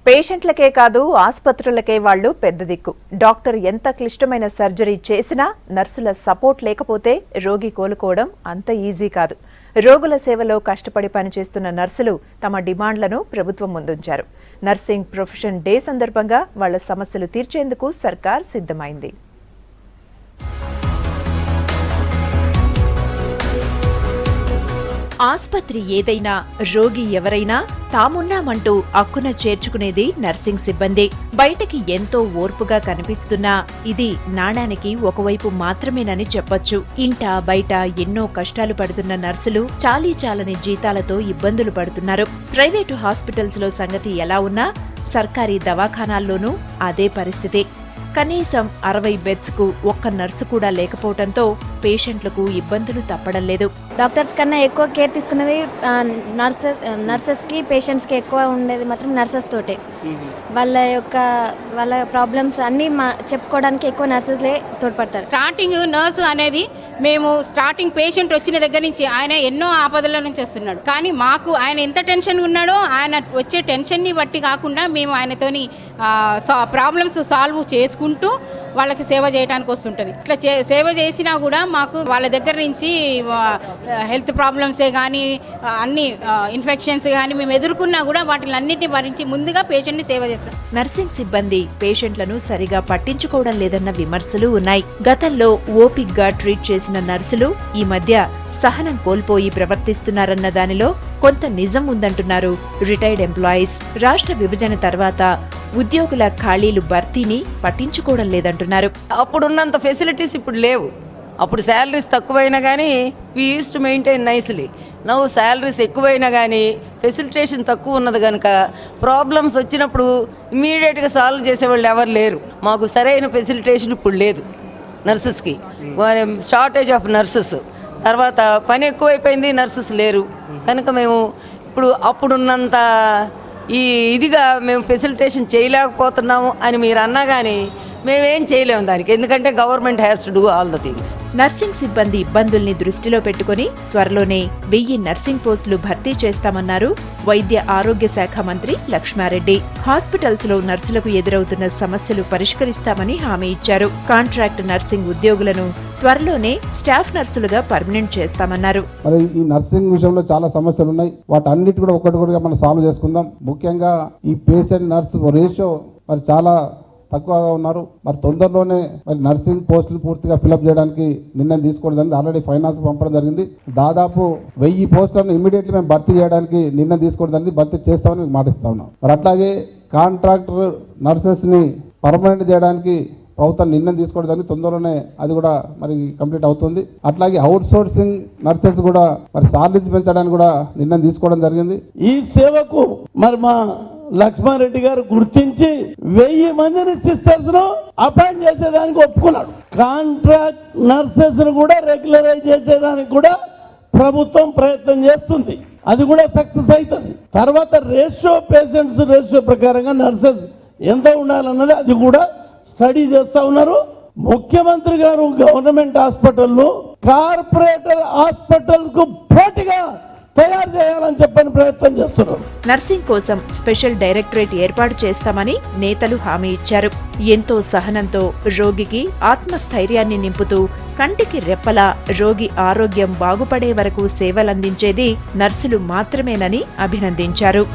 పేషెంట్లకే కాదు ఆసుపత్రులకే వాళ్లు పెద్ద దిక్కు. డాక్టర్ ఎంత క్లిష్టమైన సర్జరీ చేసినా నర్సుల సపోర్ట్ లేకపోతే రోగి కోలుకోవడం అంత ఈజీ కాదు. రోగుల సేవలో కష్టపడి పనిచేస్తున్న నర్సులు తమ డిమాండ్లను ప్రభుత్వం ముందుంచారు. నర్సింగ్ ప్రొఫెషన్ డే సందర్భంగా వాళ్ల సమస్యలు తీర్చేందుకు సర్కార్ సిద్ధమైంది. ఆస్పత్రి ఏదైనా, రోగి ఎవరైనా తామున్నామంటూ అక్కున చేర్చుకునేది నర్సింగ్ సిబ్బంది. బయటకి ఎంతో ఓర్పుగా కనిపిస్తున్నా ఇది నాణానికి ఒకవైపు మాత్రమేనని చెప్పొచ్చు. ఇంట బయట ఎన్నో కష్టాలు పడుతున్న నర్సులు చాలీచాలని జీతాలతో ఇబ్బందులు పడుతున్నారు. ప్రైవేటు హాస్పిటల్స్ లో సంగతి ఎలా ఉన్నా సర్కారీ దవాఖానాల్లోనూ అదే పరిస్థితి. కనీసం 60 బెడ్స్ కు ఒక్క నర్సు కూడా లేకపోవడంతో పేషెంట్లకు ఇబ్బందులు తప్పడం లేదు. డాక్టర్స్ కన్నా ఎక్కువ కేర్ తీసుకునేది నర్సెస్ కి, పేషెంట్స్ కి ఎక్కువ ఉండేది మాత్రం నర్సెస్ తోటే. వాళ్ళ ప్రాబ్లమ్స్ అన్ని చెప్పుకోవడానికి ఎక్కువ నర్సెస్లే తోడ్పడతారు. స్టార్టింగ్ నర్సు అనేది మేము స్టార్టింగ్ పేషెంట్ వచ్చిన దగ్గర నుంచి ఆయన ఎన్నో ఆపదల నుంచి వస్తున్నాడు. కానీ మాకు ఆయన ఎంత టెన్షన్ ఉన్నాడో ఆయన వచ్చే టెన్షన్ని బట్టి కాకుండా మేము ఆయనతోని ప్రాబ్లమ్స్ సాల్వ్ చేసుకుంటూ వాళ్ళకి సేవ చేయడానికి వస్తుంటుంది. ఇట్లా సేవ చేసినా కూడా మాకు వాళ్ళ దగ్గర నుంచి హెల్త్ ప్రాబ్లమ్సే కానీ అన్ని ఇన్ఫెక్షన్స్ కానీ మేము ఎదుర్కొన్నా కూడా వాటిని అన్నింటినీ భరించి ముందుగా పేషెంట్ని సేవ చేస్తాం. నర్సింగ్ సిబ్బంది పేషెంట్లను సరిగా పట్టించుకోవడం లేదన్న విమర్శలు ఉన్నాయి. గతంలో ఓపిక్గా ట్రీట్ చేసిన నర్సులు ఈ మధ్య సహనం కోల్పోయి ప్రవర్తిస్తున్నారన్న దానిలో కొంత నిజం ఉందంటున్నారు రిటైర్డ్ ఎంప్లాయీస్. రాష్ట్ర విభజన తర్వాత ఉద్యోగుల ఖాళీలు భర్తీని పట్టించుకోవడం లేదంటున్నారు. అప్పుడున్నంత ఫెసిలిటీస్ ఇప్పుడు లేవు. అప్పుడు శాలరీస్ తక్కువైనా కానీ we use to maintain nicely. నవ్వు శాలరీస్ ఎక్కువైనా కానీ ఫెసిలిటేషన్ తక్కువ ఉన్నది కనుక ప్రాబ్లమ్స్ వచ్చినప్పుడు ఇమీడియట్గా సాల్వ్ చేసేవాళ్ళు ఎవరు లేరు. మాకు సరైన ఫెసిలిటేషన్ ఇప్పుడు లేదు. నర్సెస్కి షార్టేజ్ ఆఫ్ నర్సెస్, తర్వాత పని ఎక్కువైపోయింది, నర్సెస్ లేరు కనుక మేము ఇప్పుడు అప్పుడున్నంత ఇదిగా మేము ఫెసిలిటేషన్ చేయలేకపోతున్నాము అని మీరు అన్నా కానీ మేమేం చేయలేము దానికి, ఎందుకంటే government has to do all the things. Nursing సిబ్బంది ఇబ్బందుల్ని దృష్టిలో పెట్టుకుని త్వరలోనే 1000 నర్సింగ్ పోస్టులు భర్తీ చేస్తామన్నారు వైద్య ఆరోగ్య శాఖ మంత్రి లక్ష్మారెడ్డి. హాస్పిటల్స్ లో నర్సులకు ఎదురవుతున్న సమస్యలు పరిష్కరిస్తామని హామీ ఇచ్చారు. కాంట్రాక్ట్ నర్సింగ్ ఉద్యోగులను త్వరలోనే స్టాఫ్ నర్సులుగా పర్మనెంట్ చేస్తామన్నారు. మరి ఈ నర్సింగ్ విషయంలో చాలా సమస్యలు ఉన్నాయి. వాటన్నిటి కూడా ఒకటిగా మనం సాల్వ్ చేసుకుందాం. ముఖ్యంగా ఈ పేషెంట్ నర్స్ రేషియో మరి చాలా తక్కువగా ఉన్నారు. మరి తొందరలోనే మరి నర్సింగ్ పోస్టులు పూర్తిగా ఫిలప్ చేయడానికి నిర్ణయం తీసుకోవడం జరిగింది. ఆల్రెడీ ఫైనాన్స్ పంపడం జరిగింది. దాదాపు 1000 పోస్టులను ఇమీడియట్లీ మేము భర్తీ చేయడానికి నిర్ణయం తీసుకోవడం జరిగింది. భర్తీ చేస్తామని మీకు మాటిస్తా ఉన్నాం. మరి అట్లాగే కాంట్రాక్టర్ నర్సెస్ని పర్మనెంట్ చేయడానికి ప్రభుత్వం నిర్ణయం తీసుకోవడం జరిగింది. తొందరలోనే అది కూడా మరి కంప్లీట్ అవుతుంది. అట్లాగే అవుట్ సోర్సింగ్ నర్సెస్ కూడా మరి సాలరీస్ పెంచడానికి కూడా నిర్ణయం తీసుకోవడం జరిగింది. ఈ సేవకు మరి మా లక్ష్మారెడ్డి గారు గుర్తించి 1000 మందిని సిస్టర్స్ ను అపాయింట్ చేసేదానికి ఒప్పుకున్నాడు. కాంట్రాక్ట్ నర్సెస్ ను కూడా రెగ్యులరైజ్ చేసేదానికి కూడా ప్రభుత్వం ప్రయత్నం చేస్తుంది. అది కూడా సక్సెస్ అవుతుంది. తర్వాత పేషెంట్స్ రేషియో ప్రకారంగా నర్సెస్ ఎంత ఉండాలన్నది అది కూడా స్టడీ చేస్తా ఉన్నారు. ముఖ్యమంత్రి గారు గవర్నమెంట్ హాస్పిటల్ కార్పొరేటర్ హాస్పిటల్ కు పోటీగా తయారు చేయాలని చెప్పని ప్రయత్నం చేస్తున్నారు. నర్సింగ్ కోసం స్పెషల్ డైరెక్టరేట్ ఏర్పాటు చేస్తామని నేతలు హామీ ఇచ్చారు. ఎంతో సహనంతో రోగికి ఆత్మస్థైర్యాన్ని నింపుతూ కంటికి రెప్పలా రోగి ఆరోగ్యం బాగుపడే వరకు సేవలందించేది నర్సులు మాత్రమేనని అభినందించారు.